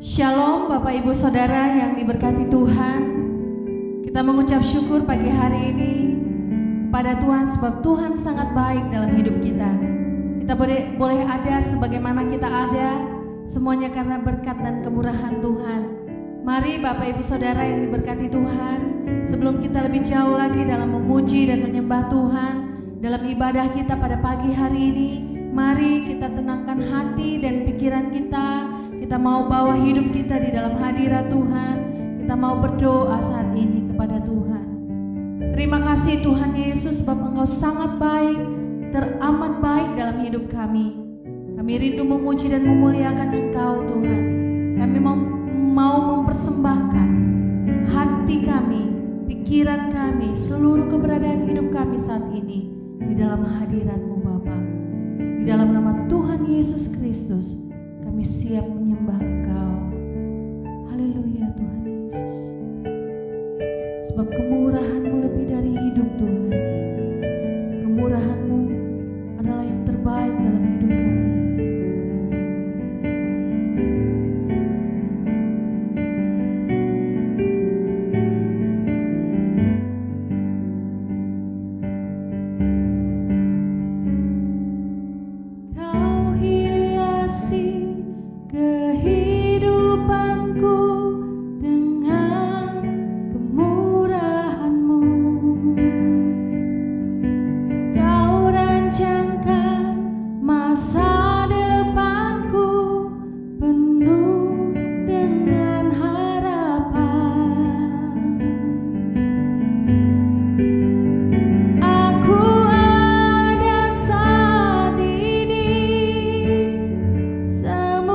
Shalom Bapak Ibu Saudara yang diberkati Tuhan. Kita mengucap syukur pagi hari ini kepada Tuhan sebab Tuhan sangat baik dalam hidup kita. Kita boleh ada sebagaimana kita ada, semuanya karena berkat dan kemurahan Tuhan. Mari Bapak Ibu Saudara yang diberkati Tuhan, sebelum kita lebih jauh lagi dalam memuji dan menyembah Tuhan, dalam ibadah kita pada pagi hari ini, mari kita tenangkan hati dan pikiran kita. Kita mau bawa hidup kita di dalam hadirat Tuhan. Kita mau berdoa saat ini kepada Tuhan. Terima kasih Tuhan Yesus sebab Engkau sangat baik, teramat baik dalam hidup kami. Kami rindu memuji dan memuliakan Engkau Tuhan. Kami mau mempersembahkan hati kami, pikiran kami, seluruh keberadaan hidup kami saat ini di dalam hadirat-Mu Bapa. Di dalam nama Tuhan Yesus Kristus kami siap menyembah Engkau. Haleluya Tuhan Yesus. Sebab kemurahan-Mu lebih dari hidup Tuhan. Kemurahan-Mu adalah yang terbaik dalam hidup kami. Kau hiasi kehidupanku dengan kemurahan-Mu. Kau rancangkan masa depanku penuh dengan harapan. Aku ada saat ini, semuanya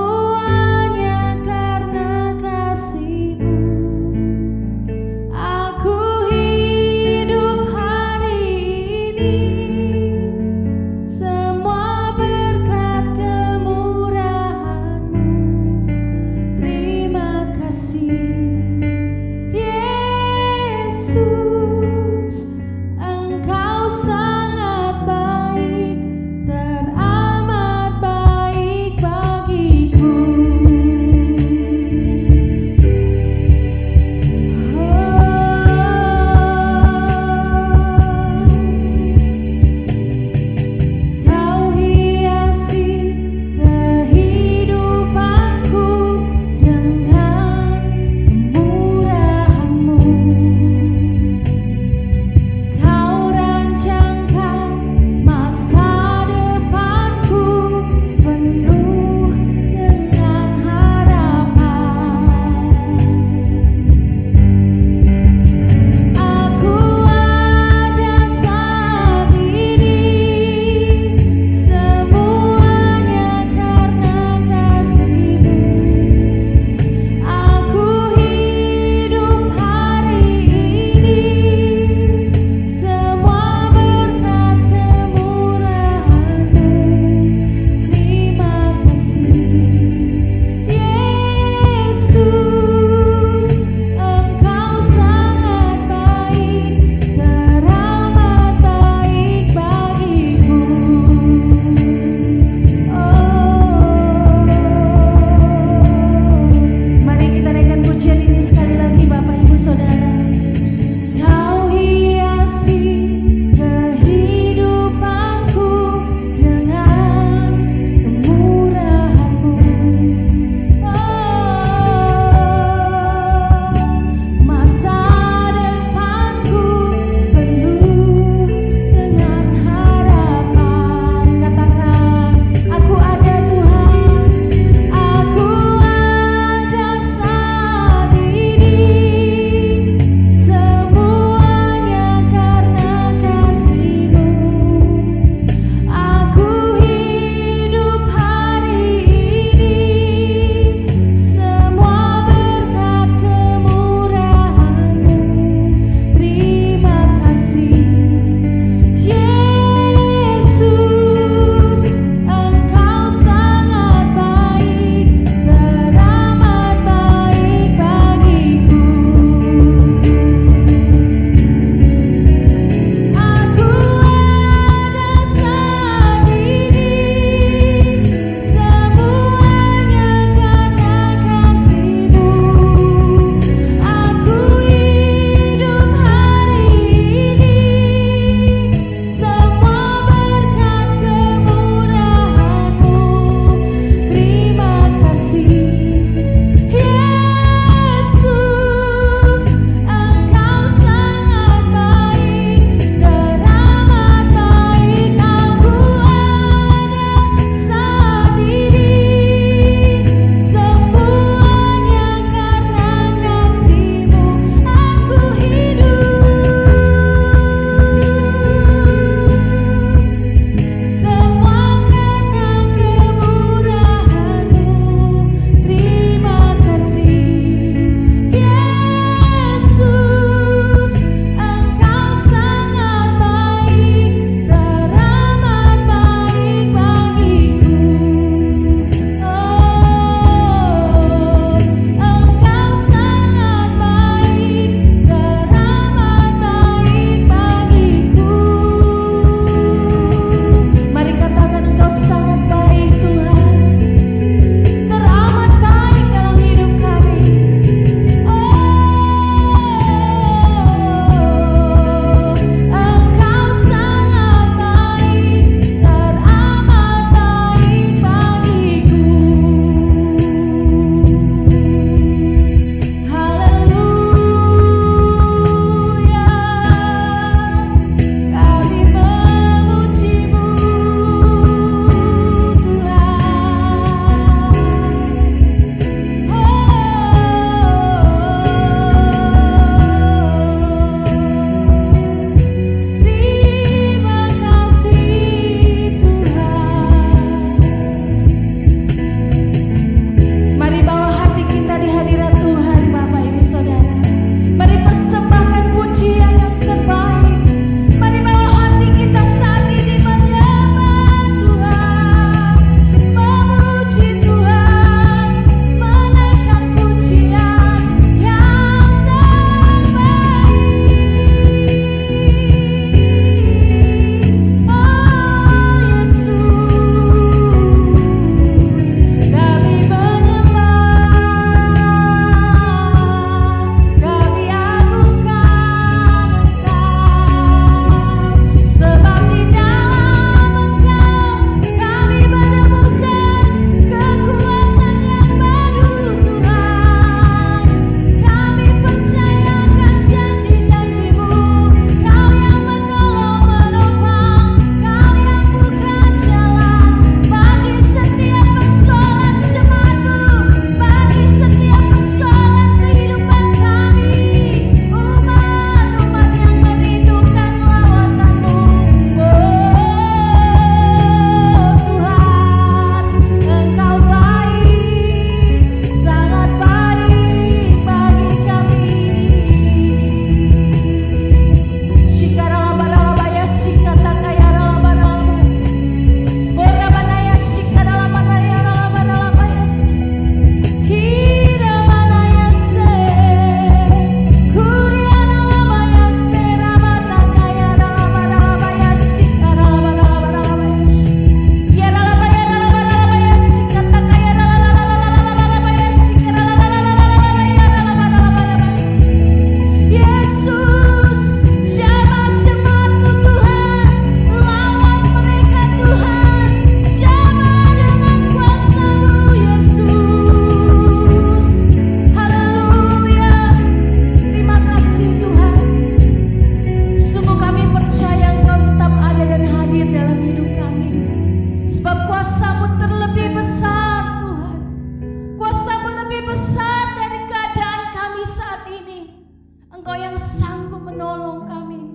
Engkau yang sanggup menolong kami.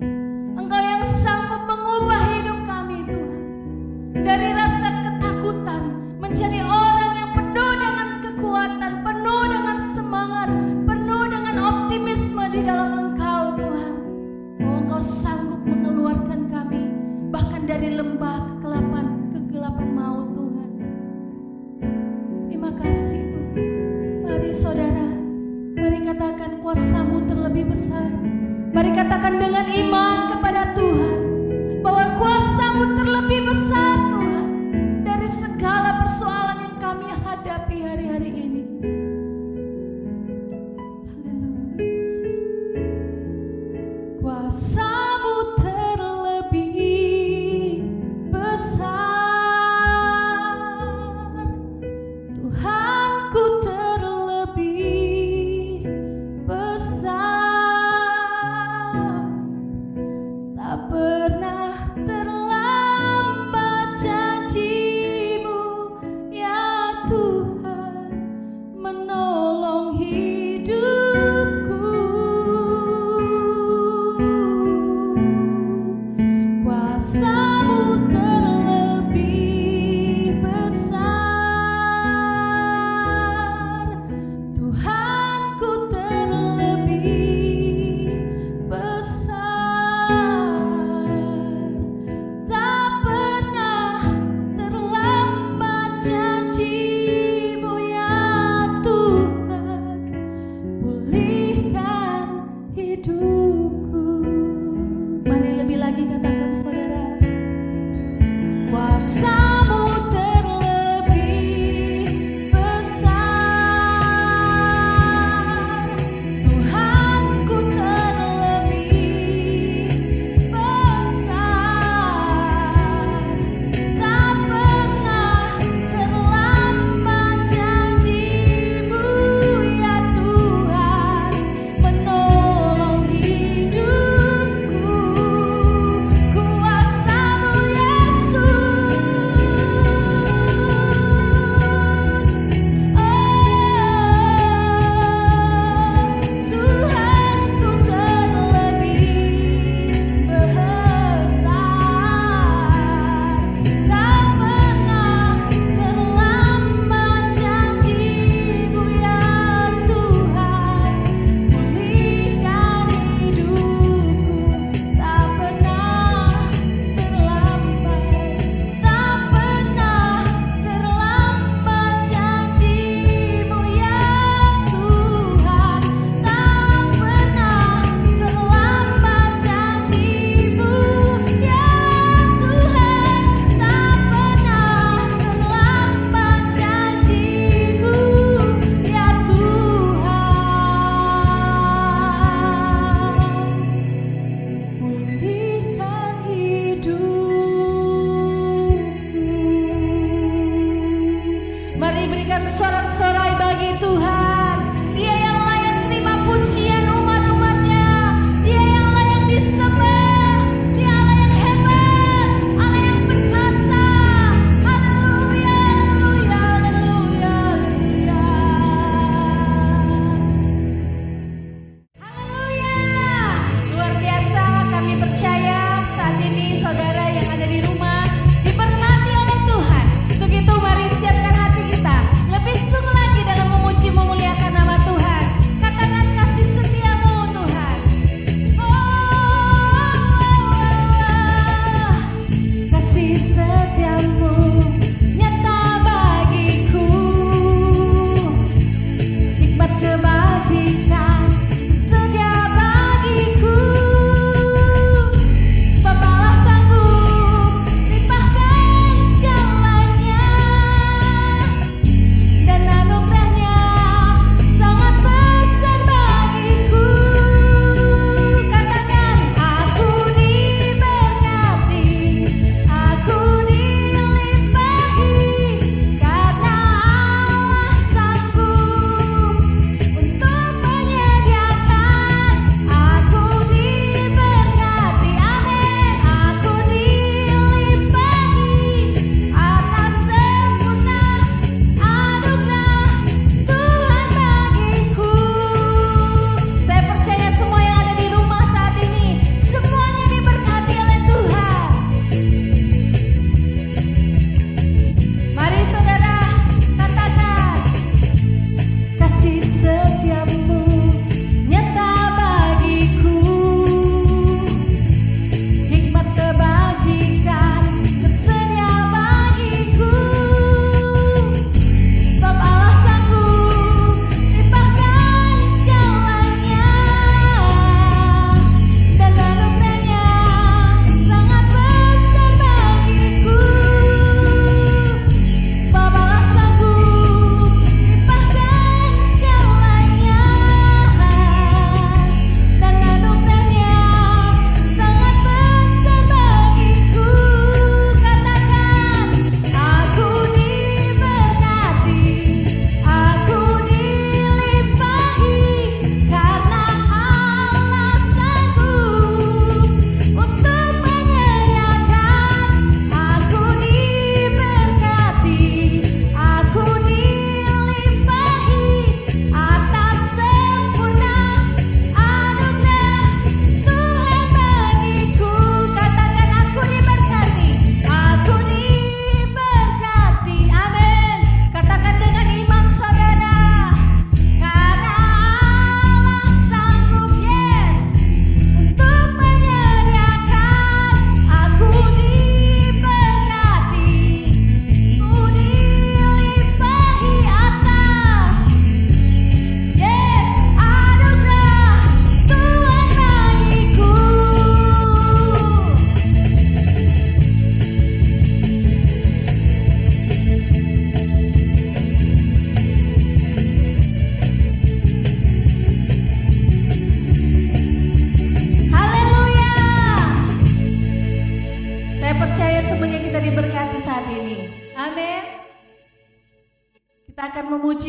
Engkau yang sanggup mengubah hidup kami Tuhan. Dari rasa ketakutan menjadi orang yang penuh dengan kekuatan, penuh dengan semangat, penuh dengan optimisme di dalam Engkau Tuhan. Oh, Engkau sanggup mengeluarkan kami bahkan dari lembah kegelapan maut Tuhan. Terima kasih Tuhan. Mari saudara, mari katakan kuasa-Mu terlebih besar. Mari katakan dengan iman kepada Tuhan bahwa kuasa-Mu terlebih besar Tuhan dari segala persoalan yang kami hadapi hari-hari ini. Haleluya Yesus. Kuasa-Mu terlebih besar, Tuhanku terlebih besar, tak pernah terlambat janji-Mu ya Tuhan,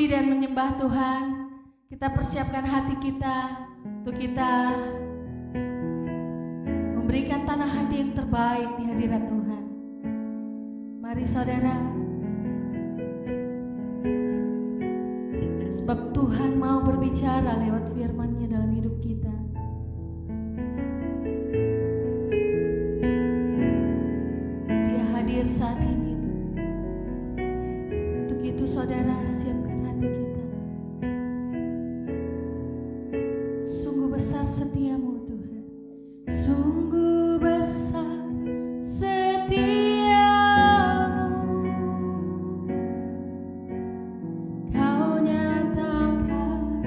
memuji dan menyembah Tuhan. Kita persiapkan hati kita untuk kita memberikan tanah hati yang terbaik di hadirat Tuhan. Mari saudara, sebab Tuhan mau berbicara lewat firman-Nya dalam hidup kita. Dia hadir saat ini. Untuk itu saudara, siapkan hati kita. Sungguh besar setiamu Tuhan, sungguh besar setiamu. Kau nyatakan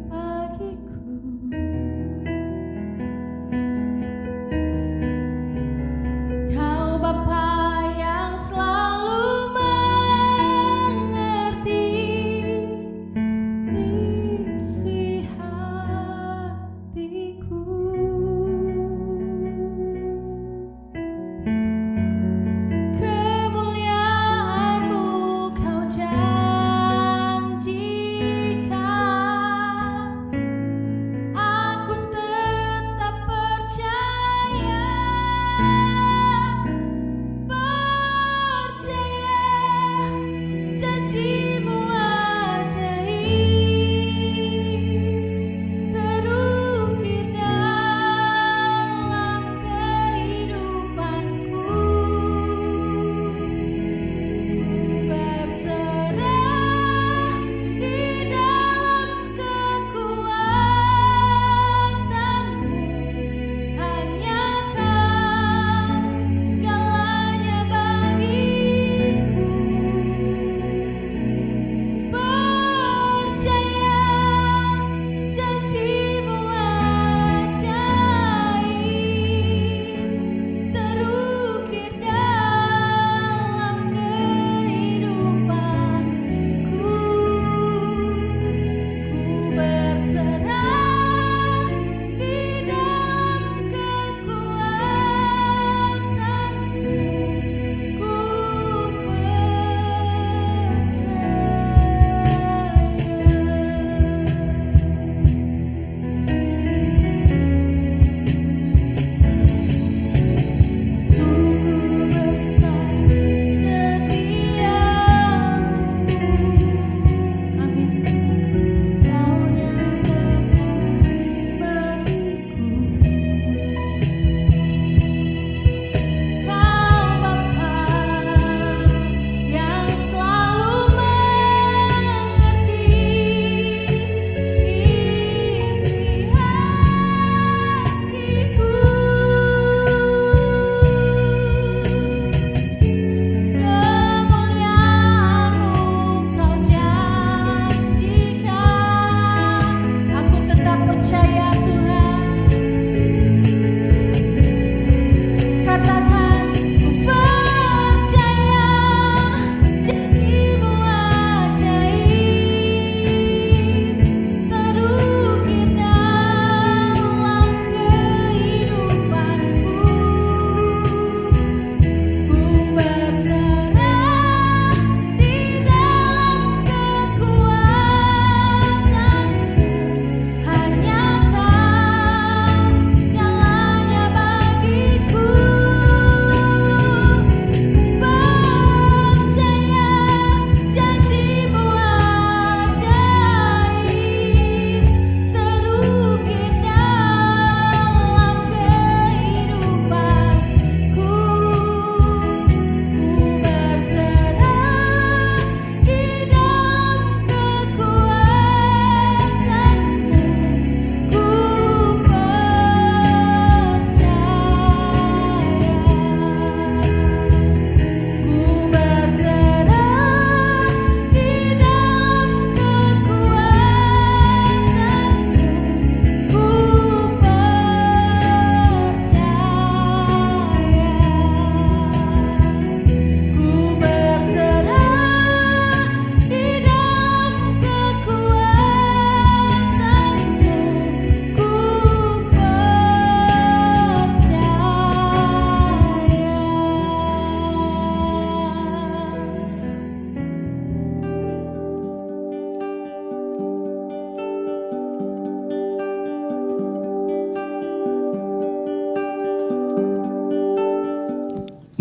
bagiku. Kau Bapa yang selalu mengerti isi hatiku.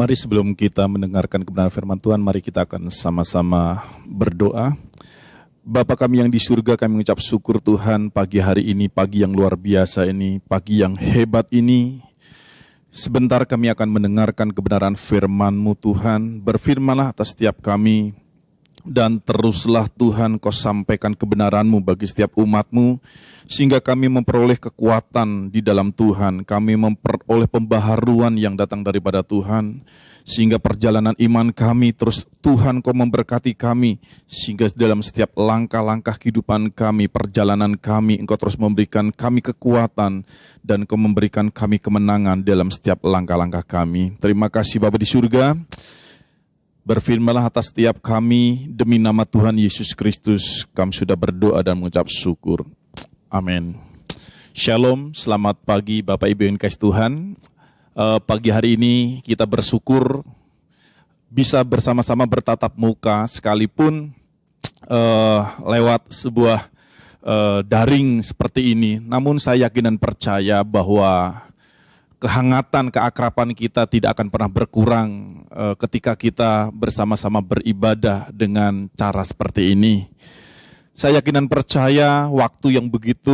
Mari sebelum kita mendengarkan kebenaran firman Tuhan, mari kita akan sama-sama berdoa. Bapa kami yang di surga, kami mengucap syukur Tuhan pagi hari ini, pagi yang luar biasa ini, pagi yang hebat ini. Sebentar kami akan mendengarkan kebenaran firman-Mu Tuhan. Berfirmanlah atas setiap kami, dan teruslah Tuhan Kau sampaikan kebenaran-Mu bagi setiap umat-Mu, sehingga kami memperoleh kekuatan di dalam Tuhan, kami memperoleh pembaharuan yang datang daripada Tuhan, sehingga perjalanan iman kami terus Tuhan Kau memberkati kami, sehingga dalam setiap langkah-langkah kehidupan kami, perjalanan kami, Engkau terus memberikan kami kekuatan, dan Kau memberikan kami kemenangan dalam setiap langkah-langkah kami. Terima kasih Bapa di surga. Berfirmanlah atas setiap kami, demi nama Tuhan Yesus Kristus, kami sudah berdoa dan mengucap syukur. Amin. Shalom, selamat pagi Bapak Ibu yang dikasihi Tuhan. Pagi hari ini kita bersyukur bisa bersama-sama bertatap muka, sekalipun lewat sebuah daring seperti ini. Namun saya yakin dan percaya bahwa kehangatan, keakraban kita tidak akan pernah berkurang ketika kita bersama-sama beribadah dengan cara seperti ini. Saya yakin dan percaya waktu yang begitu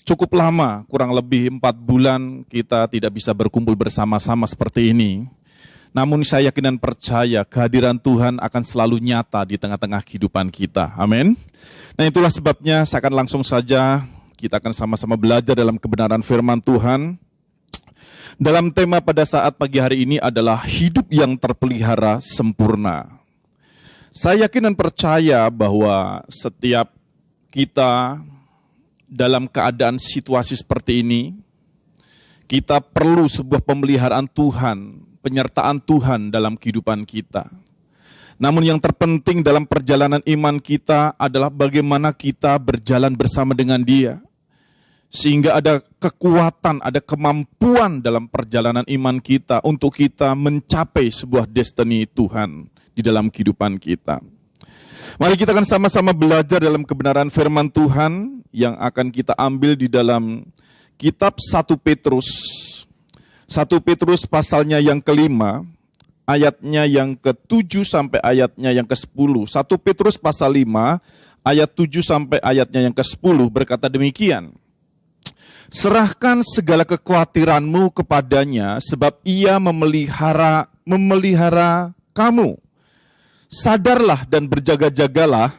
cukup lama, kurang lebih 4 bulan kita tidak bisa berkumpul bersama-sama seperti ini. Namun saya yakin dan percaya kehadiran Tuhan akan selalu nyata di tengah-tengah kehidupan kita. Amin. Nah itulah sebabnya saya akan langsung saja, kita akan sama-sama belajar dalam kebenaran firman Tuhan. Dalam tema pada saat pagi hari ini adalah hidup yang terpelihara sempurna. Saya yakin dan percaya bahwa setiap kita dalam keadaan situasi seperti ini, kita perlu sebuah pemeliharaan Tuhan, penyertaan Tuhan dalam kehidupan kita. Namun yang terpenting dalam perjalanan iman kita adalah bagaimana kita berjalan bersama dengan Dia. Sehingga ada kekuatan, ada kemampuan dalam perjalanan iman kita untuk kita mencapai sebuah destiny Tuhan di dalam kehidupan kita. Mari kita akan sama-sama belajar dalam kebenaran firman Tuhan yang akan kita ambil di dalam kitab 1 Petrus. 1 Petrus pasalnya yang kelima, ayatnya yang ke-7 sampai ayatnya yang ke-10. 1 Petrus pasal 5, ayat 7 sampai ayatnya yang ke-10 berkata demikian. Serahkan segala kekhawatiranmu kepadanya, sebab ia memelihara kamu. Sadarlah dan berjaga-jagalah,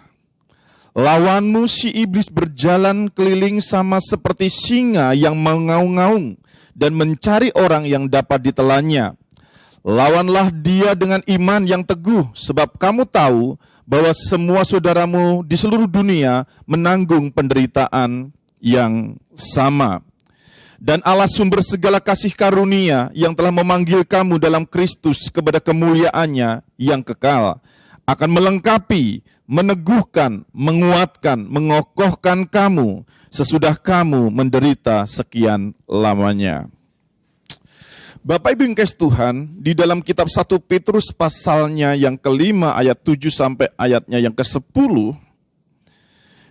lawanmu si iblis berjalan keliling sama seperti singa yang mengaung-ngaung dan mencari orang yang dapat ditelannya. Lawanlah dia dengan iman yang teguh, sebab kamu tahu bahwa semua saudaramu di seluruh dunia menanggung penderitaan yang sama. Dan Allah sumber segala kasih karunia yang telah memanggil kamu dalam Kristus kepada kemuliaannya yang kekal, akan melengkapi, meneguhkan, menguatkan, mengokohkan kamu sesudah kamu menderita sekian lamanya. Bapak Ibu yang dikasihi Tuhan, di dalam kitab 1 Petrus pasalnya yang kelima ayat 7 sampai ayatnya yang ke-10,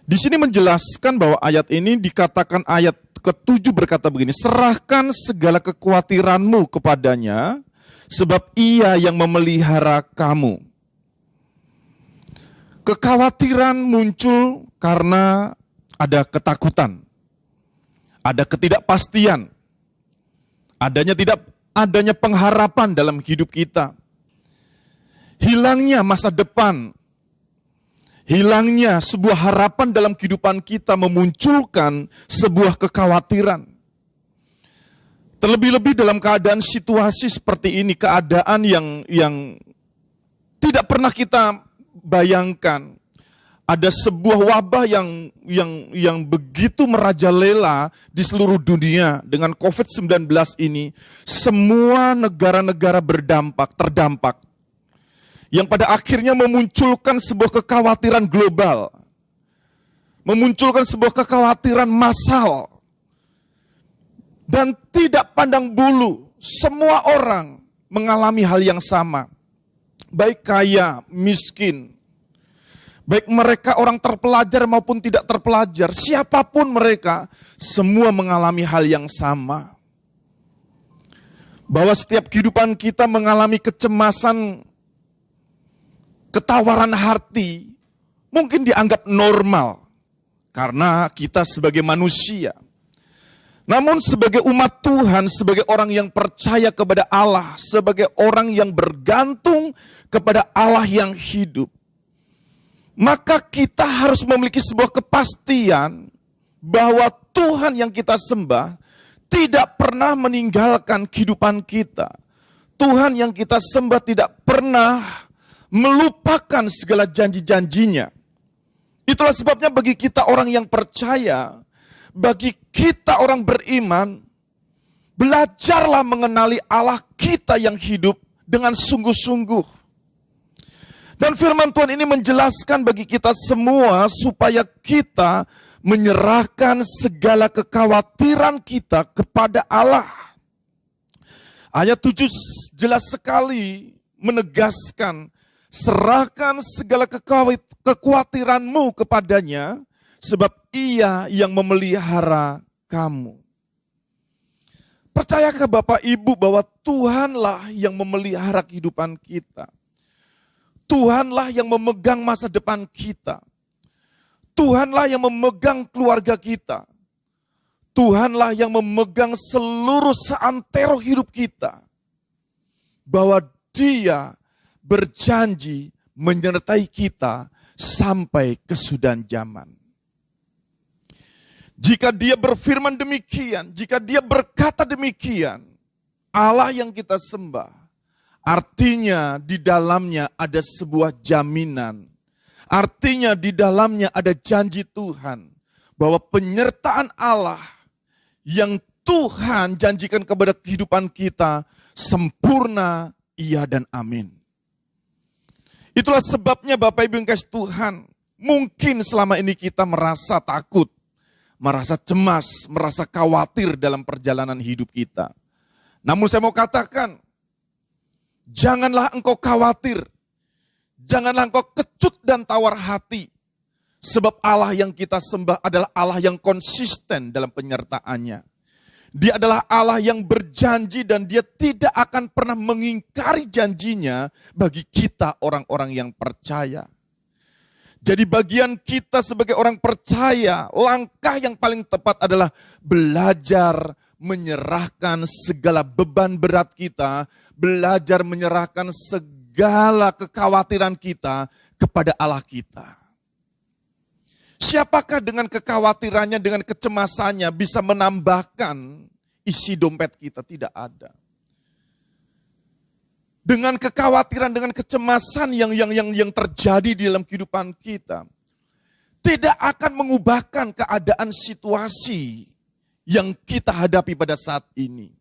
di sini menjelaskan bahwa ayat ini dikatakan ayat ke-7 berkata begini, serahkan segala kekhawatiranmu kepadanya, sebab ia yang memelihara kamu. Kekhawatiran muncul karena ada ketakutan, ada ketidakpastian, adanya pengharapan dalam hidup kita, hilangnya masa depan, hilangnya sebuah harapan dalam kehidupan kita memunculkan sebuah kekhawatiran. Terlebih-lebih dalam keadaan situasi seperti ini, keadaan yang tidak pernah kita bayangkan. Ada sebuah wabah yang begitu merajalela di seluruh dunia dengan COVID-19 ini. Semua negara-negara terdampak. Yang pada akhirnya memunculkan sebuah kekhawatiran global. Memunculkan sebuah kekhawatiran massal. Dan tidak pandang bulu, semua orang mengalami hal yang sama. Baik kaya, miskin, baik mereka orang terpelajar maupun tidak terpelajar, siapapun mereka, semua mengalami hal yang sama. Bahwa setiap kehidupan kita mengalami kecemasan, ketawaran hati, mungkin dianggap normal. Karena kita sebagai manusia. Namun sebagai umat Tuhan, sebagai orang yang percaya kepada Allah, sebagai orang yang bergantung kepada Allah yang hidup, maka kita harus memiliki sebuah kepastian bahwa Tuhan yang kita sembah tidak pernah meninggalkan kehidupan kita. Tuhan yang kita sembah tidak pernah melupakan segala janji-janjinya. Itulah sebabnya bagi kita orang yang percaya, bagi kita orang beriman, belajarlah mengenali Allah kita yang hidup dengan sungguh-sungguh. Dan firman Tuhan ini menjelaskan bagi kita semua supaya kita menyerahkan segala kekhawatiran kita kepada Allah. Ayat 7 jelas sekali menegaskan, serahkan segala kekhawatiranmu kepadanya, sebab Ia yang memelihara kamu. Percayakah Bapak Ibu bahwa Tuhanlah yang memelihara kehidupan kita? Tuhanlah yang memegang masa depan kita. Tuhanlah yang memegang keluarga kita. Tuhanlah yang memegang seluruh seantero hidup kita. Bahwa Dia berjanji menyertai kita sampai kesudahan zaman. Jika Dia berfirman demikian, jika Dia berkata demikian, Allah yang kita sembah, artinya di dalamnya ada sebuah jaminan. Artinya di dalamnya ada janji Tuhan bahwa penyertaan Allah yang Tuhan janjikan kepada kehidupan kita sempurna, iya dan amin. Itulah sebabnya Bapak Ibu yang kasih Tuhan, mungkin selama ini kita merasa takut, merasa cemas, merasa khawatir dalam perjalanan hidup kita. Namun saya mau katakan, janganlah engkau khawatir. Janganlah engkau kecut dan tawar hati. Sebab Allah yang kita sembah adalah Allah yang konsisten dalam penyertaannya. Dia adalah Allah yang berjanji dan Dia tidak akan pernah mengingkari janjinya bagi kita orang-orang yang percaya. Jadi bagian kita sebagai orang percaya, langkah yang paling tepat adalah belajar menyerahkan segala beban berat kita, belajar menyerahkan segala kekhawatiran kita kepada Allah kita. Siapakah dengan kekhawatirannya, dengan kecemasannya bisa menambahkan isi dompet kita? Tidak ada. Dengan kekhawatiran, dengan kecemasan yang terjadi di dalam kehidupan kita, tidak akan mengubahkan keadaan situasi yang kita hadapi pada saat ini.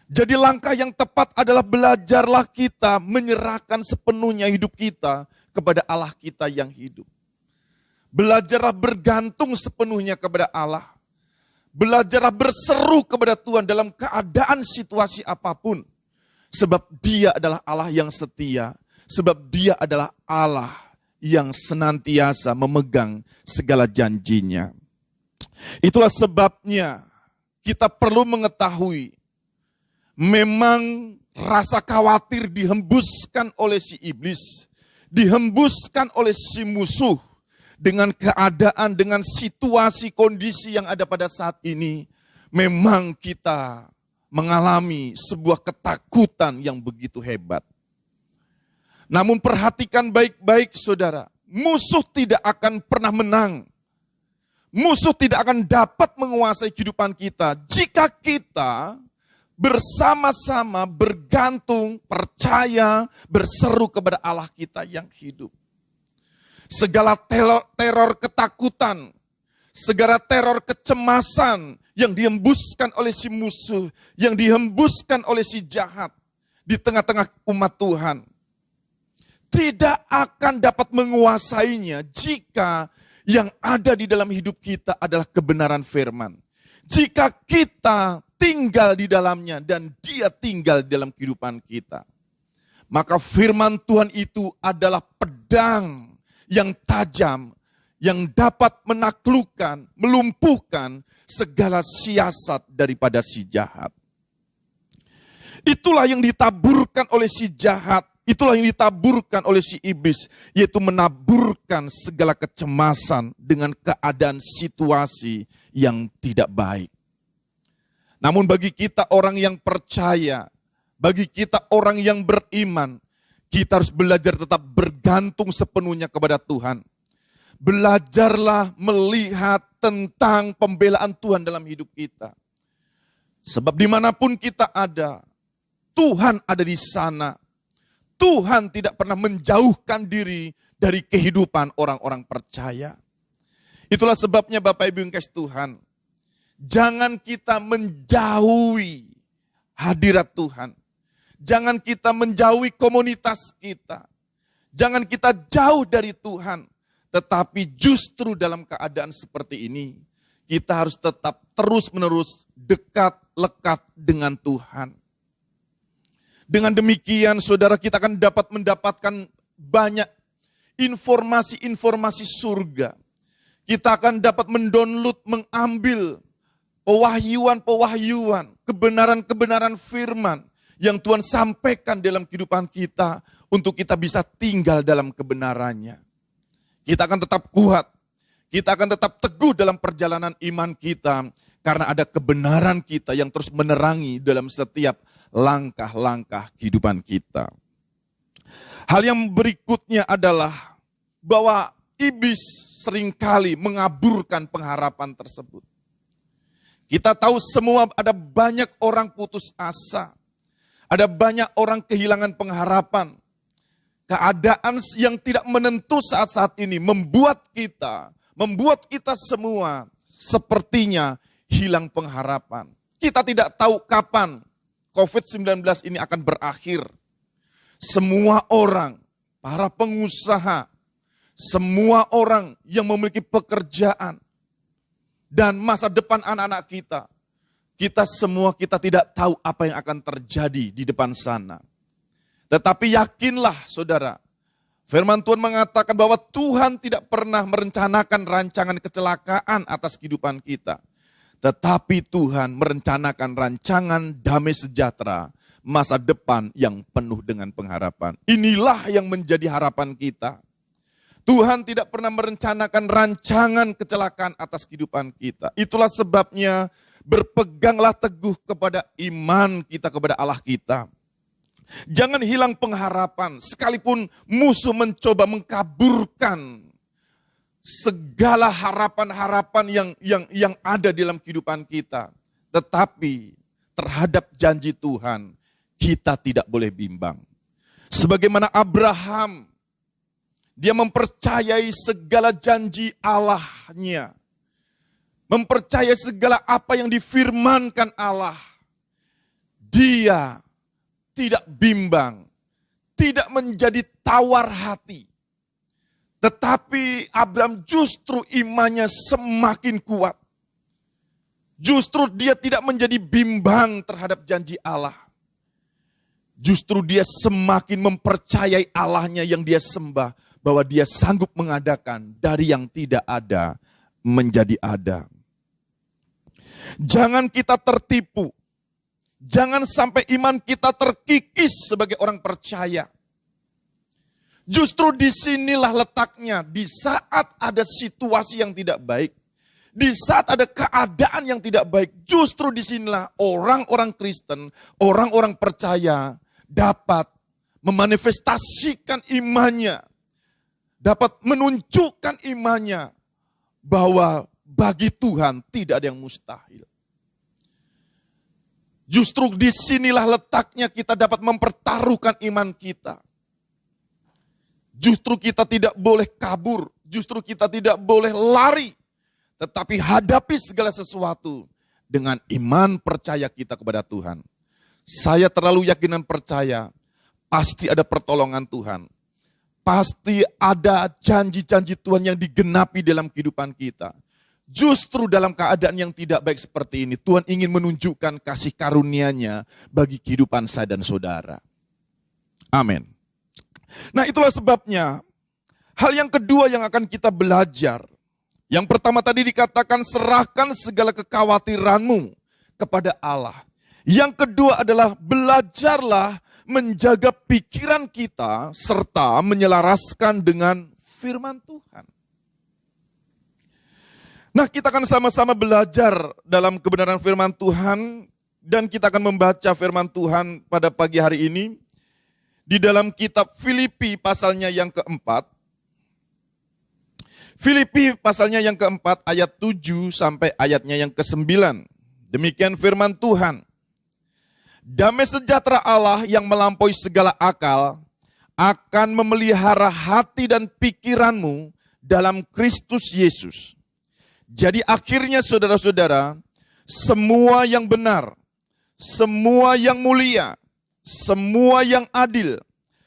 Jadi langkah yang tepat adalah belajarlah kita menyerahkan sepenuhnya hidup kita kepada Allah kita yang hidup. Belajarlah bergantung sepenuhnya kepada Allah. Belajarlah berseru kepada Tuhan dalam keadaan situasi apapun. Sebab Dia adalah Allah yang setia. Sebab Dia adalah Allah yang senantiasa memegang segala janjinya. Itulah sebabnya kita perlu mengetahui, memang rasa khawatir dihembuskan oleh si iblis, dihembuskan oleh si musuh dengan keadaan, dengan situasi, kondisi yang ada pada saat ini. Memang kita mengalami sebuah ketakutan yang begitu hebat. Namun perhatikan baik-baik saudara, musuh tidak akan pernah menang. Musuh tidak akan dapat menguasai kehidupan kita jika kita bersama-sama bergantung, percaya, berseru kepada Allah kita yang hidup. Segala teror ketakutan, segala teror kecemasan yang dihembuskan oleh si musuh, yang dihembuskan oleh si jahat di tengah-tengah umat Tuhan, tidak akan dapat menguasainya jika yang ada di dalam hidup kita adalah kebenaran firman. Jika kita tinggal di dalamnya dan Dia tinggal di dalam kehidupan kita, maka firman Tuhan itu adalah pedang yang tajam, yang dapat menaklukkan, melumpuhkan segala siasat daripada si jahat. Itulah yang ditaburkan oleh si jahat. Itulah yang ditaburkan oleh si iblis. Yaitu menaburkan segala kecemasan dengan keadaan situasi yang tidak baik. Namun bagi kita orang yang percaya, bagi kita orang yang beriman, kita harus belajar tetap bergantung sepenuhnya kepada Tuhan. Belajarlah melihat tentang pembelaan Tuhan dalam hidup kita. Sebab dimanapun kita ada, Tuhan ada di sana. Tuhan tidak pernah menjauhkan diri dari kehidupan orang-orang percaya. Itulah sebabnya Bapak Ibu yang kasih Tuhan, jangan kita menjauhi hadirat Tuhan. Jangan kita menjauhi komunitas kita. Jangan kita jauh dari Tuhan. Tetapi justru dalam keadaan seperti ini, kita harus tetap terus-menerus dekat, lekat dengan Tuhan. Dengan demikian, saudara, kita akan dapat mendapatkan banyak informasi-informasi surga. Kita akan dapat mendownload, mengambil pewahyuan-pewahyuan, kebenaran-kebenaran firman yang Tuhan sampaikan dalam kehidupan kita untuk kita bisa tinggal dalam kebenarannya. Kita akan tetap kuat, kita akan tetap teguh dalam perjalanan iman kita, karena ada kebenaran kita yang terus menerangi dalam setiap langkah-langkah kehidupan kita. Hal yang berikutnya adalah bahwa iblis seringkali mengaburkan pengharapan tersebut. Kita tahu semua ada banyak orang putus asa, ada banyak orang kehilangan pengharapan. Keadaan yang tidak menentu saat-saat ini membuat kita semua sepertinya hilang pengharapan. Kita tidak tahu kapan COVID-19 ini akan berakhir. Semua orang, para pengusaha, semua orang yang memiliki pekerjaan, dan masa depan anak-anak kita semua tidak tahu apa yang akan terjadi di depan sana. Tetapi yakinlah saudara, firman Tuhan mengatakan bahwa Tuhan tidak pernah merencanakan rancangan kecelakaan atas kehidupan kita. Tetapi Tuhan merencanakan rancangan damai sejahtera, masa depan yang penuh dengan pengharapan. Inilah yang menjadi harapan kita. Tuhan tidak pernah merencanakan rancangan kecelakaan atas kehidupan kita. Itulah sebabnya berpeganglah teguh kepada iman kita kepada Allah kita. Jangan hilang pengharapan, sekalipun musuh mencoba mengkaburkan segala harapan-harapan yang ada dalam kehidupan kita. Tetapi terhadap janji Tuhan, kita tidak boleh bimbang. Sebagaimana Abraham, dia mempercayai segala janji Allahnya. Mempercayai segala apa yang difirmankan Allah. Dia tidak bimbang, tidak menjadi tawar hati. Tetapi Abraham justru imannya semakin kuat. Justru dia tidak menjadi bimbang terhadap janji Allah. Justru dia semakin mempercayai Allahnya yang dia sembah, bahwa dia sanggup mengadakan dari yang tidak ada menjadi ada. Jangan kita tertipu. Jangan sampai iman kita terkikis sebagai orang percaya. Justru disinilah letaknya, di saat ada situasi yang tidak baik, di saat ada keadaan yang tidak baik, justru disinilah orang-orang Kristen, orang-orang percaya dapat memanifestasikan imannya, dapat menunjukkan imannya bahwa bagi Tuhan tidak ada yang mustahil. Justru disinilah letaknya kita dapat mempertaruhkan iman kita. Justru kita tidak boleh kabur, justru kita tidak boleh lari, tetapi hadapi segala sesuatu dengan iman percaya kita kepada Tuhan. Saya terlalu yakin dan percaya, pasti ada pertolongan Tuhan. Pasti ada janji-janji Tuhan yang digenapi dalam kehidupan kita. Justru dalam keadaan yang tidak baik seperti ini, Tuhan ingin menunjukkan kasih karunia-Nya bagi kehidupan saya dan saudara. Amin. Nah, itulah sebabnya hal yang kedua yang akan kita belajar. Yang pertama tadi dikatakan serahkan segala kekhawatiranmu kepada Allah. Yang kedua adalah belajarlah menjaga pikiran kita serta menyelaraskan dengan firman Tuhan. Nah, kita akan sama-sama belajar dalam kebenaran firman Tuhan dan kita akan membaca firman Tuhan pada pagi hari ini di dalam kitab Filipi pasalnya yang keempat. Filipi pasalnya yang keempat ayat 7 sampai ayatnya yang ke-9. Demikian firman Tuhan. Damai sejahtera Allah yang melampaui segala akal akan memelihara hati dan pikiranmu dalam Kristus Yesus. Jadi akhirnya saudara-saudara, semua yang benar, semua yang mulia, semua yang adil,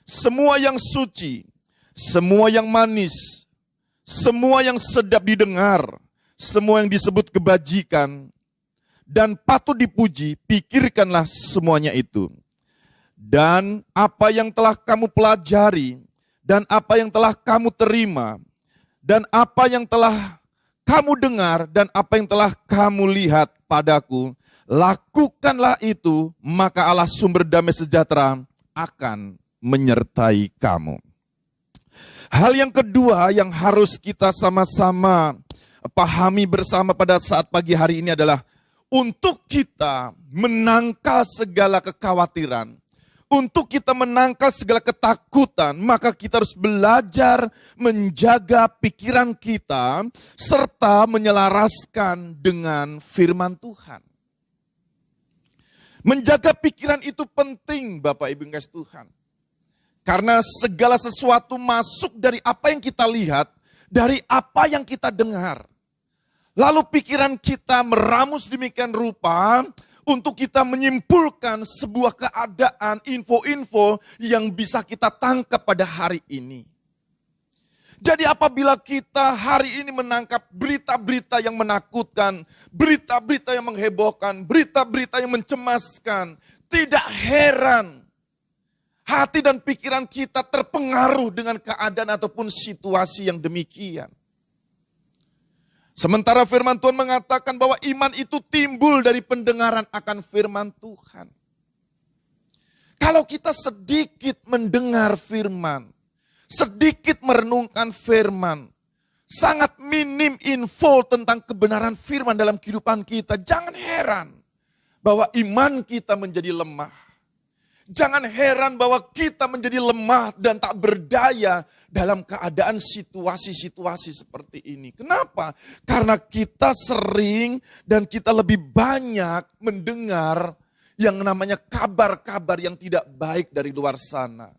semua yang suci, semua yang manis, semua yang sedap didengar, semua yang disebut kebajikan, dan patut dipuji, pikirkanlah semuanya itu. Dan apa yang telah kamu pelajari, dan apa yang telah kamu terima, dan apa yang telah kamu dengar, dan apa yang telah kamu lihat padaku, lakukanlah itu, maka Allah sumber damai sejahtera akan menyertai kamu. Hal yang kedua yang harus kita sama-sama pahami bersama pada saat pagi hari ini adalah untuk kita menangkal segala kekhawatiran, untuk kita menangkal segala ketakutan, maka kita harus belajar menjaga pikiran kita serta menyelaraskan dengan firman Tuhan. Menjaga pikiran itu penting, Bapak Ibu yang kasih Tuhan. Karena segala sesuatu masuk dari apa yang kita lihat, dari apa yang kita dengar. Lalu pikiran kita meramus demikian rupa untuk kita menyimpulkan sebuah keadaan, info-info yang bisa kita tangkap pada hari ini. Jadi apabila kita hari ini menangkap berita-berita yang menakutkan, berita-berita yang menghebohkan, berita-berita yang mencemaskan, tidak heran hati dan pikiran kita terpengaruh dengan keadaan ataupun situasi yang demikian. Sementara firman Tuhan mengatakan bahwa iman itu timbul dari pendengaran akan firman Tuhan. Kalau kita sedikit mendengar firman, sedikit merenungkan firman, sangat minim info tentang kebenaran firman dalam kehidupan kita, jangan heran bahwa iman kita menjadi lemah. Jangan heran bahwa kita menjadi lemah dan tak berdaya dalam keadaan situasi-situasi seperti ini. Kenapa? Karena kita sering dan kita lebih banyak mendengar yang namanya kabar-kabar yang tidak baik dari luar sana.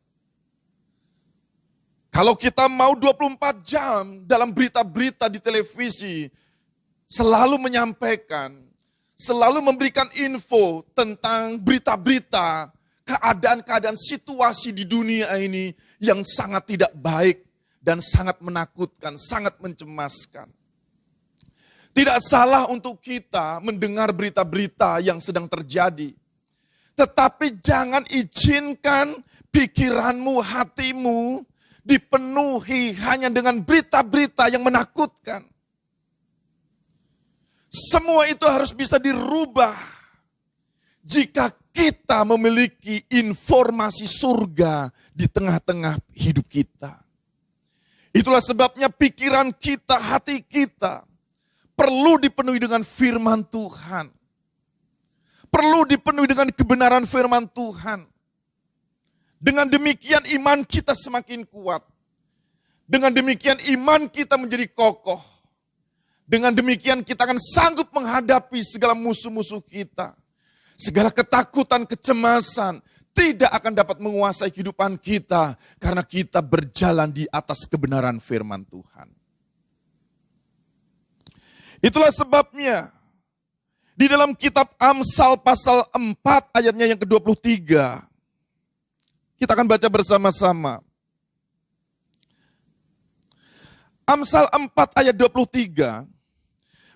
Kalau kita mau 24 jam dalam berita-berita di televisi, selalu menyampaikan, selalu memberikan info tentang berita-berita, keadaan-keadaan situasi di dunia ini yang sangat tidak baik dan sangat menakutkan, sangat mencemaskan. Tidak salah untuk kita mendengar berita-berita yang sedang terjadi. Tetapi jangan izinkan pikiranmu, hatimu dipenuhi hanya dengan berita-berita yang menakutkan. Semua itu harus bisa dirubah jika kita memiliki informasi surga di tengah-tengah hidup kita. Itulah sebabnya pikiran kita, hati kita perlu dipenuhi dengan firman Tuhan. Perlu dipenuhi dengan kebenaran firman Tuhan. Dengan demikian iman kita semakin kuat. Dengan demikian iman kita menjadi kokoh. Dengan demikian kita akan sanggup menghadapi segala musuh-musuh kita. Segala ketakutan, kecemasan tidak akan dapat menguasai kehidupan kita karena kita berjalan di atas kebenaran firman Tuhan. Itulah sebabnya di dalam kitab Amsal pasal 4 ayatnya yang ke-23 kita akan baca bersama-sama. Amsal 4 ayat 23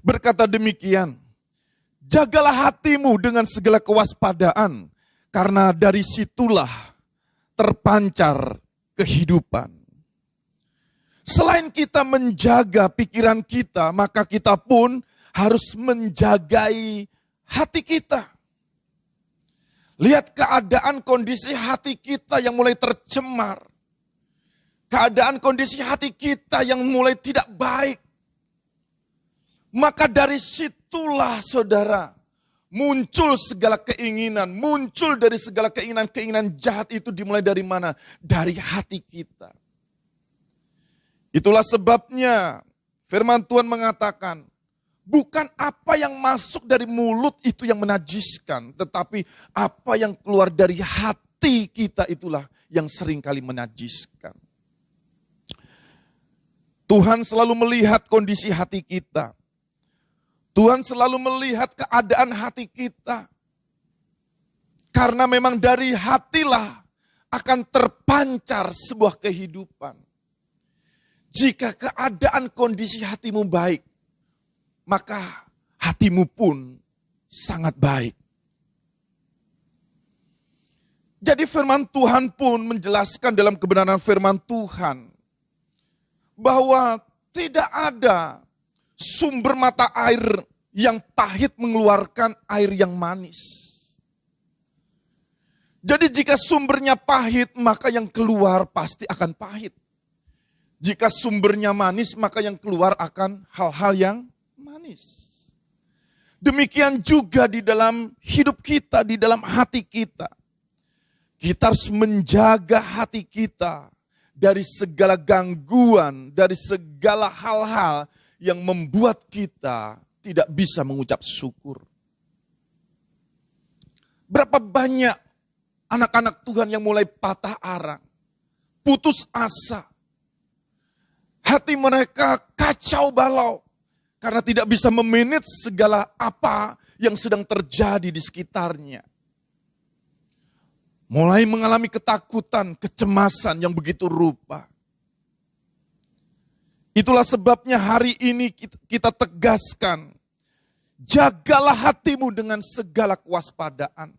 berkata demikian. Jagalah hatimu dengan segala kewaspadaan, karena dari situlah terpancar kehidupan. Selain kita menjaga pikiran kita, maka kita pun harus menjagai hati kita. Lihat keadaan kondisi hati kita yang mulai tercemar. Keadaan kondisi hati kita yang mulai tidak baik. Maka dari situlah saudara, muncul segala keinginan. Muncul dari segala keinginan jahat itu dimulai dari mana? Dari hati kita. Itulah sebabnya firman Tuhan mengatakan, bukan apa yang masuk dari mulut itu yang menajiskan, tetapi apa yang keluar dari hati kita itulah yang seringkali menajiskan. Tuhan selalu melihat kondisi hati kita. Tuhan selalu melihat keadaan hati kita. Karena memang dari hatilah akan terpancar sebuah kehidupan. Jika keadaan kondisi hatimu baik, maka hatimu pun sangat baik. Jadi firman Tuhan pun menjelaskan dalam kebenaran firman Tuhan, bahwa tidak ada sumber mata air yang pahit mengeluarkan air yang manis. Jadi jika sumbernya pahit, maka yang keluar pasti akan pahit. Jika sumbernya manis, maka yang keluar akan hal-hal yang manis. Demikian juga di dalam hidup kita, di dalam hati kita. Kita harus menjaga hati kita dari segala gangguan, dari segala hal-hal yang membuat kita tidak bisa mengucap syukur. Berapa banyak anak-anak Tuhan yang mulai patah arang, putus asa. Hati mereka kacau balau karena tidak bisa memanage segala apa yang sedang terjadi di sekitarnya. Mulai mengalami ketakutan, kecemasan yang begitu rupa. Itulah sebabnya hari ini kita tegaskan, jagalah hatimu dengan segala kewaspadaan.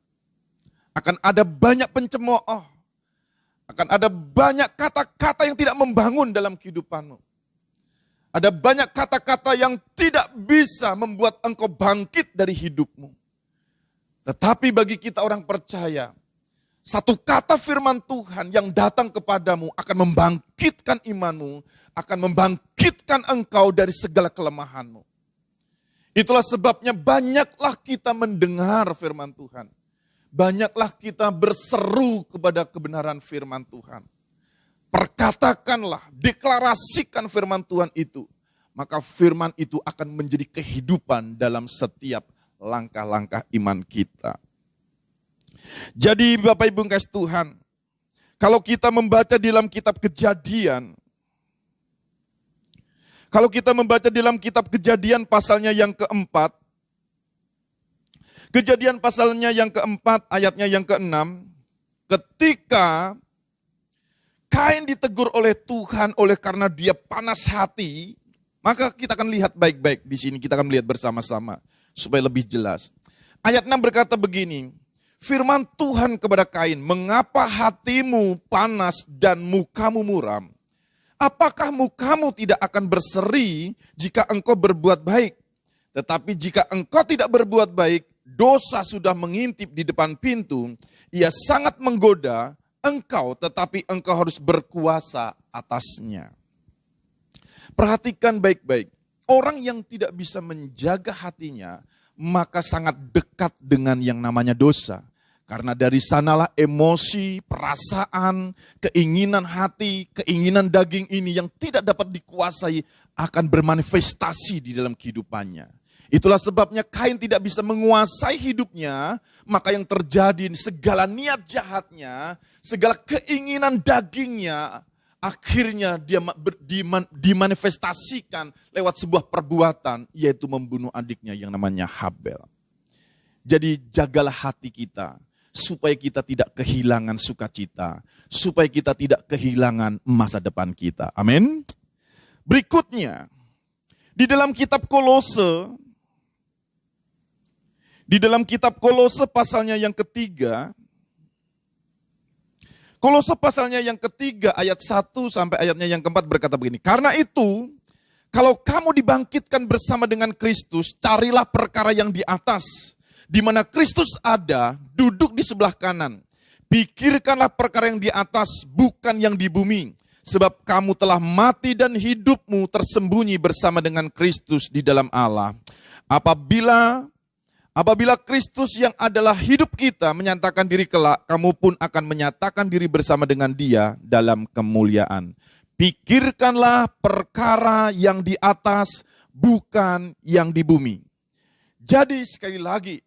Akan ada banyak pencemooh, akan ada banyak kata-kata yang tidak membangun dalam kehidupanmu. Ada banyak kata-kata yang tidak bisa membuat engkau bangkit dari hidupmu. Tetapi bagi kita orang percaya, satu kata firman Tuhan yang datang kepadamu akan membangkitkan imanmu, akan membangkitkan engkau dari segala kelemahanmu. Itulah sebabnya banyaklah kita mendengar firman Tuhan. Banyaklah kita berseru kepada kebenaran firman Tuhan. Perkatakanlah, deklarasikan firman Tuhan itu. Maka firman itu akan menjadi kehidupan dalam setiap langkah-langkah iman kita. Jadi Bapak Ibu kasih Tuhan, kalau kita membaca dalam kitab Kejadian, pasalnya yang keempat, Kejadian pasalnya yang keempat, ayatnya yang keenam, ketika Kain ditegur oleh Tuhan oleh karena dia panas hati, maka kita akan lihat baik-baik di sini, kita akan melihat bersama-sama supaya lebih jelas. Ayat 6 berkata begini, firman Tuhan kepada Kain, mengapa hatimu panas dan mukamu muram? Apakah mukamu tidak akan berseri jika engkau berbuat baik? Tetapi jika engkau tidak berbuat baik, dosa sudah mengintip di depan pintu, ia sangat menggoda engkau, tetapi engkau harus berkuasa atasnya. Perhatikan baik-baik, orang yang tidak bisa menjaga hatinya, maka sangat dekat dengan yang namanya dosa. Karena dari sanalah emosi, perasaan, keinginan hati, keinginan daging ini yang tidak dapat dikuasai akan bermanifestasi di dalam kehidupannya. Itulah sebabnya Kain tidak bisa menguasai hidupnya, maka yang terjadi segala niat jahatnya, segala keinginan dagingnya, akhirnya dia dimanifestasikan lewat sebuah perbuatan, yaitu membunuh adiknya yang namanya Habel. Jadi jagalah hati kita, supaya kita tidak kehilangan sukacita, supaya kita tidak kehilangan masa depan kita. Amin. Berikutnya, di dalam kitab Kolose pasalnya yang ketiga, Kolose pasalnya yang ketiga ayat 1 sampai ayatnya yang keempat berkata begini, karena itu kalau kamu dibangkitkan bersama dengan Kristus, carilah perkara yang di atas, Di mana Kristus ada, duduk di sebelah kanan. Pikirkanlah perkara yang di atas, bukan yang di bumi. Sebab kamu telah mati dan hidupmu tersembunyi bersama dengan Kristus di dalam Allah. Apabila Kristus yang adalah hidup kita menyatakan diri kelak, kamu pun akan menyatakan diri bersama dengan Dia dalam kemuliaan. Pikirkanlah perkara yang di atas, bukan yang di bumi. Jadi sekali lagi,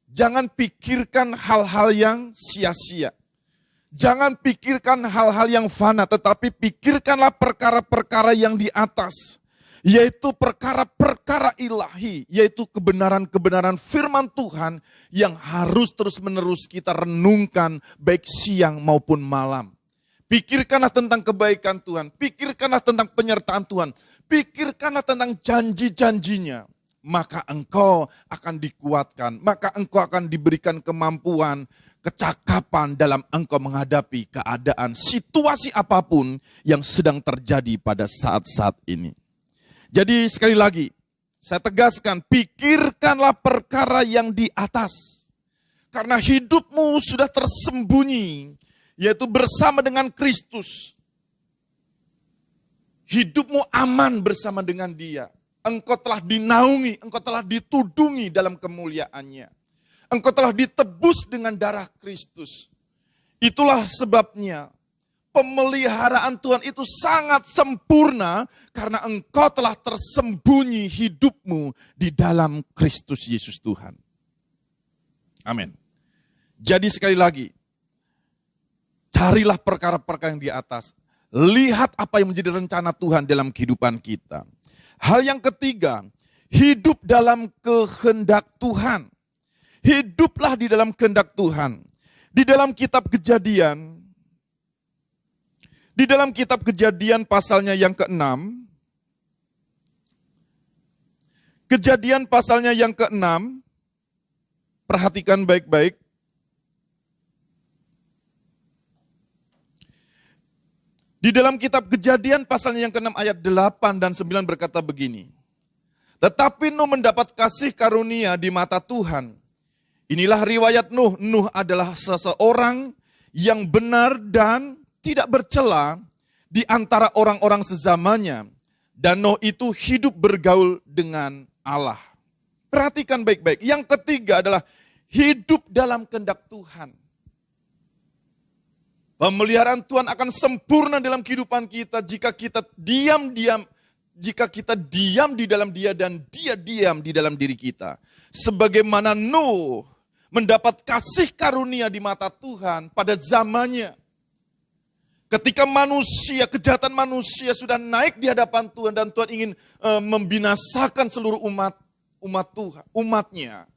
jangan pikirkan hal-hal yang sia-sia. Jangan pikirkan hal-hal yang fana, tetapi pikirkanlah perkara-perkara yang di atas. Yaitu perkara-perkara ilahi, yaitu kebenaran-kebenaran firman Tuhan yang harus terus-menerus kita renungkan baik siang maupun malam. Pikirkanlah tentang kebaikan Tuhan, pikirkanlah tentang penyertaan Tuhan, pikirkanlah tentang janji-janjinya. Maka engkau akan dikuatkan, maka engkau akan diberikan kemampuan, kecakapan dalam engkau menghadapi keadaan, situasi apapun yang sedang terjadi pada saat-saat ini. Jadi sekali lagi, saya tegaskan, pikirkanlah perkara yang di atas. Karena hidupmu sudah tersembunyi, yaitu bersama dengan Kristus. Hidupmu aman bersama dengan Dia. Engkau telah dinaungi, engkau telah ditudungi dalam kemuliaannya. Engkau telah ditebus dengan darah Kristus. Itulah sebabnya pemeliharaan Tuhan itu sangat sempurna karena engkau telah tersembunyi hidupmu di dalam Kristus Yesus Tuhan. Amin. Jadi sekali lagi, carilah perkara-perkara yang di atas. Lihat apa yang menjadi rencana Tuhan dalam kehidupan kita. Hal yang ketiga, hidup dalam kehendak Tuhan. Hiduplah di dalam kehendak Tuhan. Di dalam kitab Kejadian pasalnya yang ke-6, Kejadian pasalnya yang ke-6, perhatikan baik-baik. Di dalam kitab Kejadian pasalnya yang ke-6 ayat 8 dan 9 berkata begini. Tetapi Nuh mendapat kasih karunia di mata Tuhan. Inilah riwayat Nuh. Nuh adalah seseorang yang benar dan tidak bercela di antara orang-orang sezamannya. Dan Nuh itu hidup bergaul dengan Allah. Perhatikan baik-baik. Yang ketiga adalah hidup dalam kehendak Tuhan. Pemeliharaan Tuhan akan sempurna dalam kehidupan kita jika kita diam di dalam Dia dan Dia diam di dalam diri kita. Sebagaimana Nuh mendapat kasih karunia di mata Tuhan pada zamannya. Ketika kejahatan manusia sudah naik di hadapan Tuhan dan Tuhan ingin membinasakan seluruh umatnya.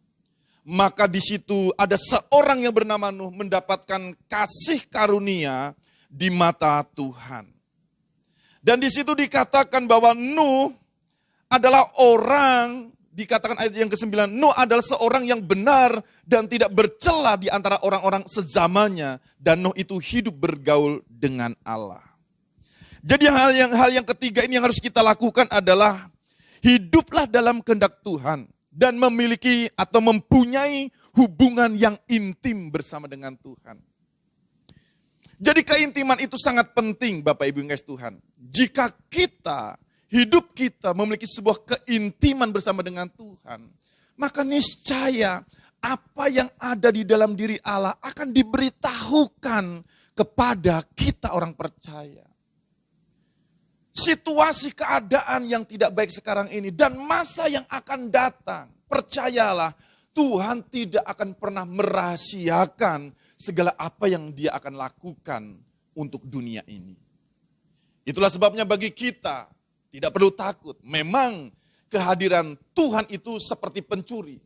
Maka di situ ada seorang yang bernama Nuh mendapatkan kasih karunia di mata Tuhan. Dan di situ dikatakan bahwa Nuh adalah orang, dikatakan ayat yang ke-9, Nuh adalah seorang yang benar dan tidak bercela di antara orang-orang sezamannya. Dan Nuh itu hidup bergaul dengan Allah. Jadi hal yang ketiga ini yang harus kita lakukan adalah hiduplah dalam kehendak Tuhan. Dan memiliki atau mempunyai hubungan yang intim bersama dengan Tuhan. Jadi keintiman itu sangat penting Bapak Ibu yang kasih Tuhan. Jika hidup kita memiliki sebuah keintiman bersama dengan Tuhan, maka niscaya apa yang ada di dalam diri Allah akan diberitahukan kepada kita orang percaya. Situasi keadaan yang tidak baik sekarang ini dan masa yang akan datang, percayalah Tuhan tidak akan pernah merahasiakan segala apa yang Dia akan lakukan untuk dunia ini. Itulah sebabnya bagi kita tidak perlu takut. Memang kehadiran Tuhan itu seperti pencuri,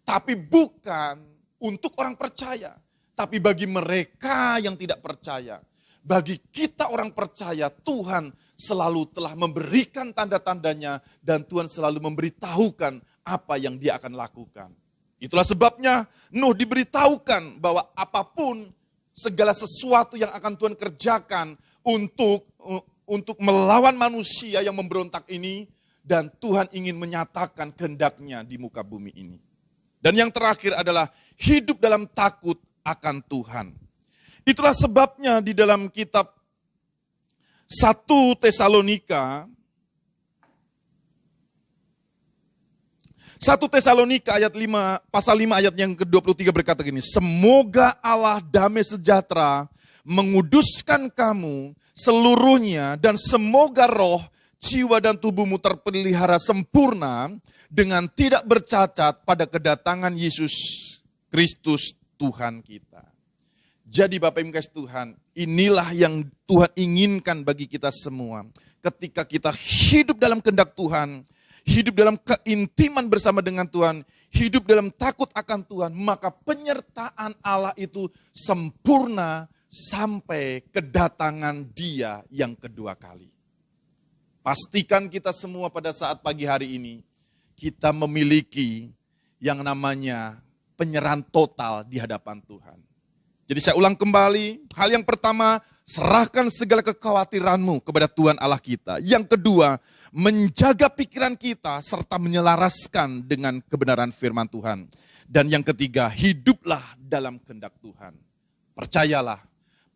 tapi bukan untuk orang percaya, tapi bagi mereka yang tidak percaya. Bagi kita orang percaya, Tuhan selalu telah memberikan tanda-tandanya dan Tuhan selalu memberitahukan apa yang Dia akan lakukan. Itulah sebabnya Nuh diberitahukan bahwa apapun segala sesuatu yang akan Tuhan kerjakan untuk melawan manusia yang memberontak ini, dan Tuhan ingin menyatakan kehendaknya di muka bumi ini. Dan yang terakhir adalah hidup dalam takut akan Tuhan. Itulah sebabnya di dalam kitab 1 Tesalonika ayat 5, pasal 5 ayat yang ke-23 berkata gini, semoga Allah damai sejahtera menguduskan kamu seluruhnya dan semoga roh, jiwa dan tubuhmu terpelihara sempurna dengan tidak bercacat pada kedatangan Yesus Kristus Tuhan kita. Jadi Bapak Ibu kasih Tuhan, inilah yang Tuhan inginkan bagi kita semua. Ketika kita hidup dalam kehendak Tuhan, hidup dalam keintiman bersama dengan Tuhan, hidup dalam takut akan Tuhan, maka penyertaan Allah itu sempurna sampai kedatangan Dia yang kedua kali. Pastikan kita semua pada saat pagi hari ini, kita memiliki yang namanya penyerahan total di hadapan Tuhan. Jadi saya ulang kembali, hal yang pertama, serahkan segala kekhawatiranmu kepada Tuhan Allah kita. Yang kedua, menjaga pikiran kita serta menyelaraskan dengan kebenaran firman Tuhan. Dan yang ketiga, hiduplah dalam kehendak Tuhan. Percayalah,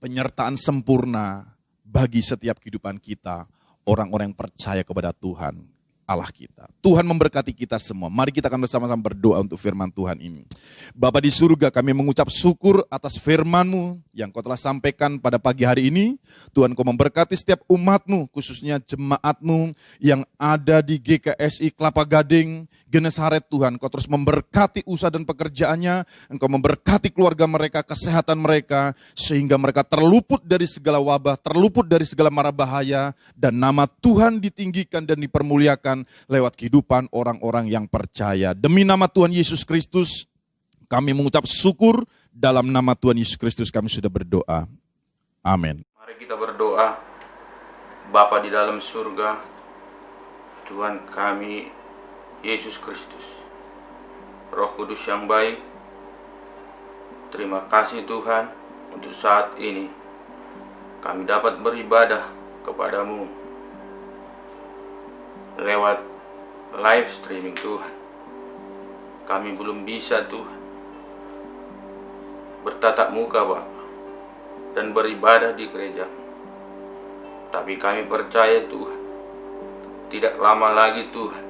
penyertaan sempurna bagi setiap kehidupan kita, orang-orang yang percaya kepada Tuhan Allah kita. Tuhan memberkati kita semua. Mari kita akan bersama-sama berdoa untuk firman Tuhan ini. Bapa di surga, kami mengucap syukur atas firman-Mu yang Kau telah sampaikan pada pagi hari ini. Tuhan, Kau memberkati setiap umat-Mu, khususnya jemaat-Mu yang ada di GKSI Kelapa Gading, Genesaret. Tuhan, Kau terus memberkati usaha dan pekerjaannya. Engkau memberkati keluarga mereka, kesehatan mereka, sehingga mereka terluput dari segala wabah, terluput dari segala mara bahaya, dan nama Tuhan ditinggikan dan dipermuliakan lewat kehidupan orang-orang yang percaya. Demi nama Tuhan Yesus Kristus, kami mengucap syukur. Dalam nama Tuhan Yesus Kristus kami sudah berdoa. Amin. Mari kita berdoa. Bapa di dalam surga, Tuhan kami Yesus Kristus, Roh Kudus yang baik, terima kasih Tuhan untuk saat ini kami dapat beribadah kepadamu lewat live streaming Tuhan. Kami belum bisa Tuhan bertatap muka Bapa dan beribadah di gereja. Tapi kami percaya Tuhan, tidak lama lagi Tuhan,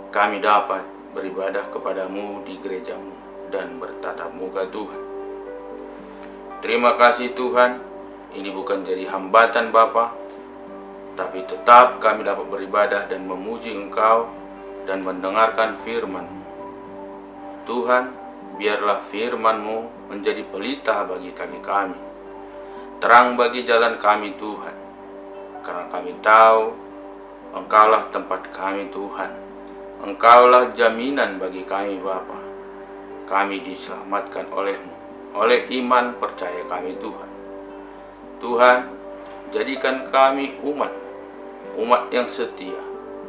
kami dapat beribadah kepadamu di gerejamu dan bertatap muka Tuhan. Terima kasih Tuhan, ini bukan jadi hambatan Bapa, tapi tetap kami dapat beribadah dan memuji Engkau dan mendengarkan firman-Mu. Tuhan, biarlah firman-Mu menjadi pelita bagi kaki kami, terang bagi jalan kami Tuhan, karena kami tahu Engkaulah tempat kami Tuhan, Engkaulah jaminan bagi kami Bapa. Kami diselamatkan oleh-Mu, oleh iman percaya kami Tuhan. Tuhan, jadikan kami umat yang setia,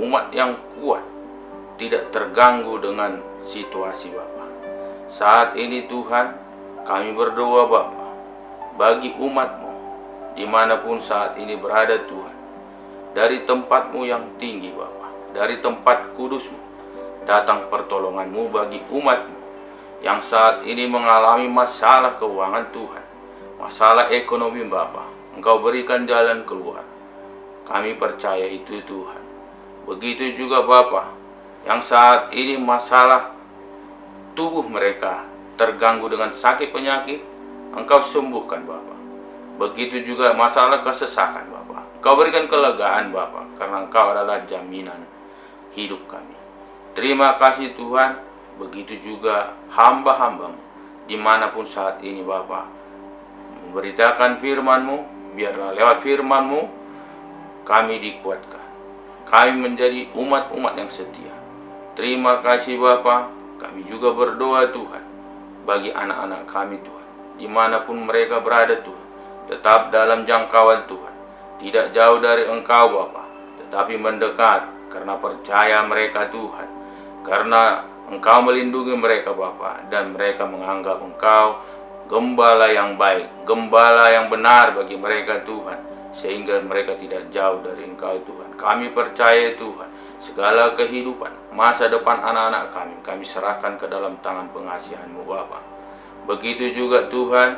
umat yang kuat, tidak terganggu dengan situasi Bapa. Saat ini Tuhan, kami berdoa Bapa, bagi umat-Mu, dimanapun saat ini berada Tuhan, dari tempat-Mu yang tinggi Bapa, dari tempat kudus-Mu, datang pertolongan-Mu bagi umat-Mu, yang saat ini mengalami masalah keuangan Tuhan, masalah ekonomi Bapa. Engkau berikan jalan keluar. Kami percaya itu Tuhan. Begitu juga Bapa, yang saat ini masalah tubuh mereka terganggu dengan sakit penyakit, Engkau sembuhkan Bapa. Begitu juga masalah kesesakan Bapa, Engkau berikan kelegaan Bapa, karena Engkau adalah jaminan hidup kami. Terima kasih Tuhan. Begitu juga hamba-hamba-Mu dimanapun saat ini Bapa, memberitakan firman-Mu. Biarlah lewat firman-Mu kami dikuatkan, kami menjadi umat-umat yang setia. Terima kasih Bapa. Kami juga berdoa Tuhan bagi anak-anak kami Tuhan, dimanapun mereka berada Tuhan, tetap dalam jangkauan Tuhan, tidak jauh dari Engkau Bapa, tetapi mendekat karena percaya mereka Tuhan, karena Engkau melindungi mereka Bapa, dan mereka menganggap Engkau gembala yang baik, gembala yang benar bagi mereka Tuhan, sehingga mereka tidak jauh dari Engkau Tuhan. Kami percaya Tuhan, segala kehidupan, masa depan anak-anak kami serahkan ke dalam tangan pengasihan-Mu Bapa. Begitu juga Tuhan,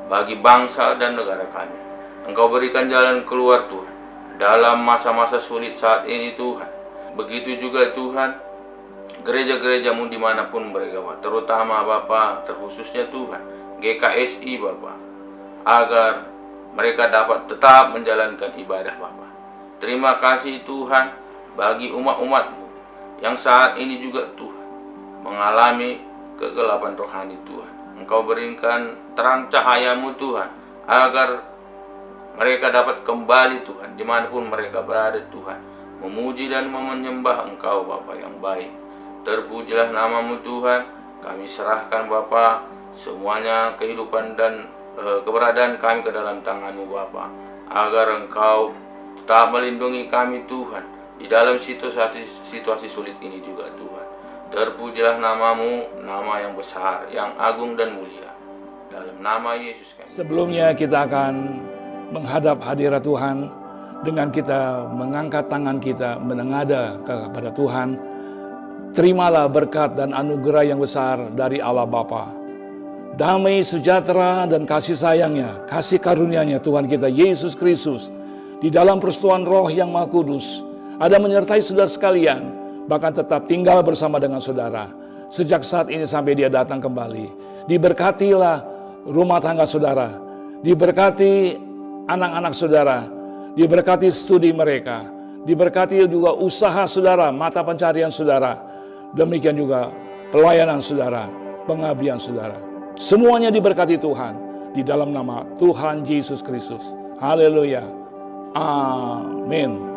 bagi bangsa dan negara kami, Engkau berikan jalan keluar Tuhan, dalam masa-masa sulit saat ini Tuhan. Begitu juga Tuhan, gereja-gereja-Mu dimanapun mereka Bapak, terutama Bapak, terkhususnya Tuhan, GKSI Bapak, agar mereka dapat tetap menjalankan ibadah Bapak. Terima kasih Tuhan, bagi umat-umat-Mu yang saat ini juga Tuhan mengalami kegelapan rohani Tuhan. Engkau berikan terang cahaya-Mu Tuhan, agar mereka dapat kembali Tuhan, dimanapun mereka berada Tuhan, memuji dan menyembah Engkau Bapa yang baik. Terpujilah nama-Mu Tuhan. Kami serahkan Bapa semuanya, kehidupan dan keberadaan kami ke dalam tangan-Mu Bapa, agar Engkau tetap melindungi kami Tuhan di dalam situasi sulit ini juga Tuhan. Terpujilah nama-Mu, nama yang besar, yang agung dan mulia. Dalam nama Yesus kami. Sebelumnya kita akan menghadap hadirat Tuhan dengan kita mengangkat tangan kita menengadah kepada Tuhan. Terimalah berkat dan anugerah yang besar dari Allah Bapa. Damai, sejahtera, dan kasih sayangnya, kasih karunia-Nya Tuhan kita Yesus Kristus di dalam persekutuan Roh yang Maha Kudus ada menyertai saudara sekalian, bahkan tetap tinggal bersama dengan saudara sejak saat ini sampai Dia datang kembali. Diberkatilah rumah tangga saudara, diberkati anak-anak saudara, diberkati studi mereka, diberkati juga usaha saudara, mata pencarian saudara, demikian juga pelayanan saudara, pengabdian saudara. Semuanya diberkati Tuhan di dalam nama Tuhan Yesus Kristus. Haleluya. Amin.